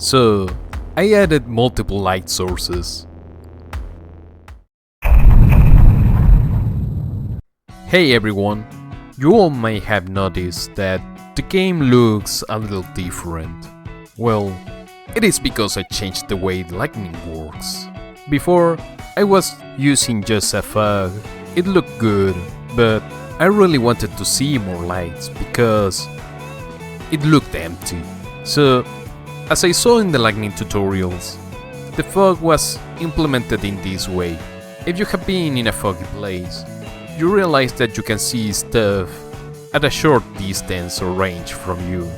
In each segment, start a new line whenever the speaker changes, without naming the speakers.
So I added multiple light sources. Hey everyone, you all may have noticed that the game looks a little different. Well, it is because I changed the way lightning works. Before, I was using just a fog. It looked good, but I really wanted to see more lights because it looked empty. So, as I saw in the lightning tutorials, the fog was implemented in this way. If you have been in a foggy place, you realize that you can see stuff at a short distance or range from you.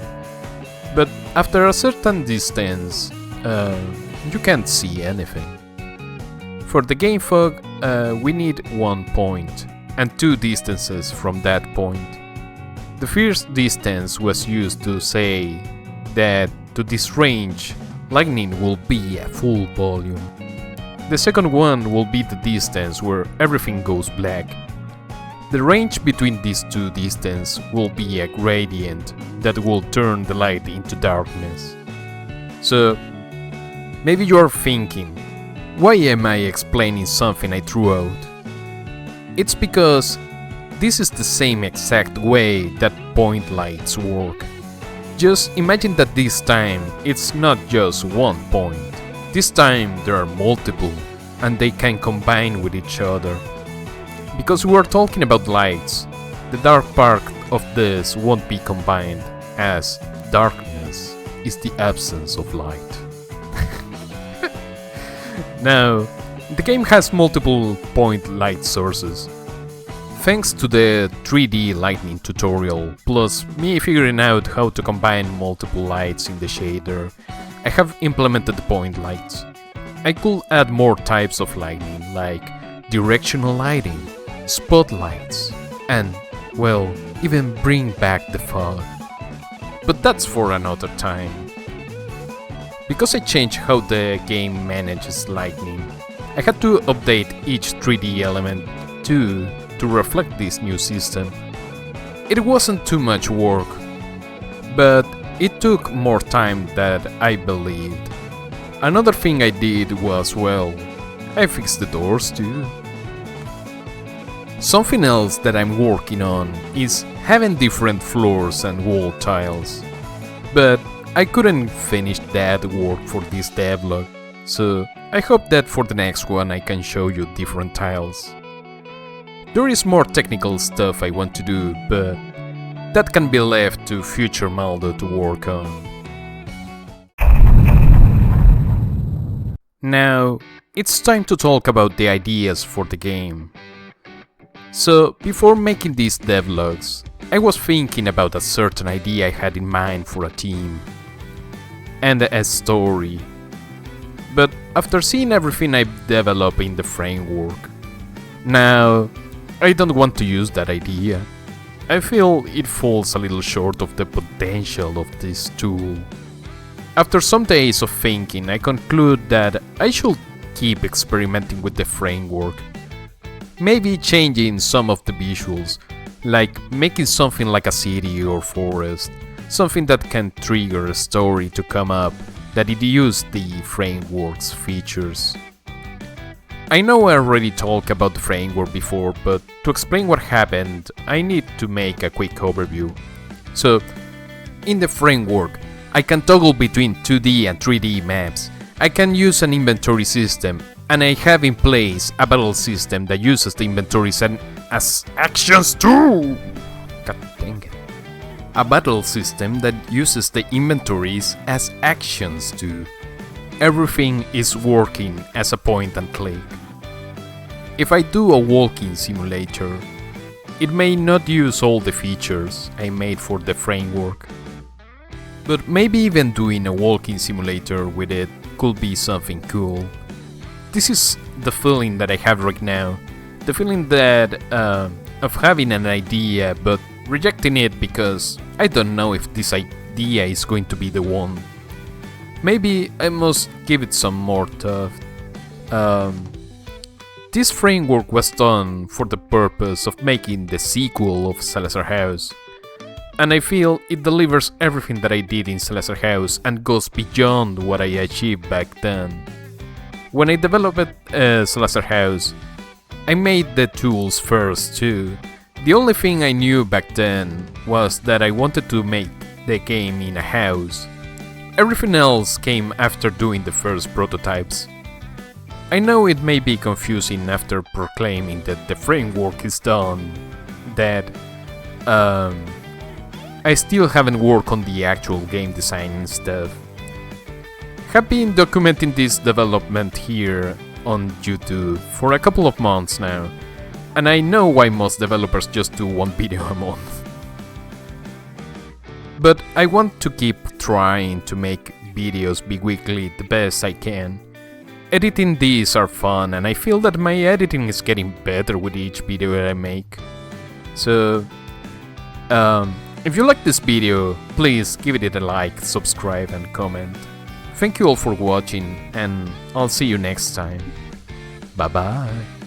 But after a certain distance, you can't see anything. For the game fog, we need 1 point and 2 distances from that point. The first distance was used to say that to this range, lightning will be a full volume. The second one will be the distance where everything goes black. The range between these 2 distances will be a gradient that will turn the light into darkness. So, maybe you are thinking, why am I explaining something I threw out? It's because this is the same exact way that Pointlights work. Just imagine that this time it's not just 1 point. This time there are multiple and they can combine with each other. Because we are talking about lights, the dark part of this won't be combined, as darkness is the absence of light. Now, the game has multiple point light sources. Thanks to the 3D lightning tutorial, plus me figuring out how to combine multiple lights in the shader, I have implemented point lights. I could add more types of lighting, like directional lighting, spotlights, and, well, even bring back the fog. But that's for another time. Because I changed how the game manages lightning, I had to update each 3D element too to reflect this new system. It wasn't too much work, but it took more time than I believed. Another thing I did was, well, I fixed the doors too. Something else that I'm working on is having different floors and wall tiles. But I couldn't finish that work for this devlog, so I hope that for the next one I can show you different tiles. There is more technical stuff I want to do, but that can be left to future Maldo to work on. Now, it's time to talk about the ideas for the game. So, before making these devlogs, I was thinking about a certain idea I had in mind for a team and a story. But after seeing everything I've developed in the framework, now I don't want to use that idea. I feel it falls a little short of the potential of this tool. After some days of thinking, I conclude that I should keep experimenting with the framework. Maybe changing some of the visuals, like making something like a city or forest, something that can trigger a story to come up that it used the framework's features. I know I already talked about the framework before, but to explain what happened, I need to make a quick overview. So, in the framework, I can toggle between 2D and 3D maps. I can use an inventory system, and I have in place a battle system that uses the inventories as actions too! God dang it. A battle system that uses the inventories as actions too. Everything is working as a point and click. If I do a walking simulator, it may not use all the features I made for the framework. But maybe even doing a walking simulator with it could be something cool. This is the feeling that I have right now. The feeling that of having an idea but rejecting it because I don't know if this idea is going to be the one. Maybe I must give it some more thought. This framework was done for the purpose of making the sequel of Salazar House. and I feel it delivers everything that I did in Celeste House and goes beyond what I achieved back then. When I developed Celeste House, I made the tools first too. The only thing I knew back then was that I wanted to make the game in a house. Everything else came after doing the first prototypes. I know it may be confusing after proclaiming that the framework is done, that I still haven't worked on the actual game design and stuff. Have been documenting this development here on YouTube for a couple of months now, and I know why most developers just do one video a month. But I want to keep trying to make videos bi-weekly the best I can. Editing these are fun, and I feel that my editing is getting better with each video that I make. So, if you like this video, please give it a like, subscribe and comment. Thank you all for watching, and I'll see you next time. Bye bye.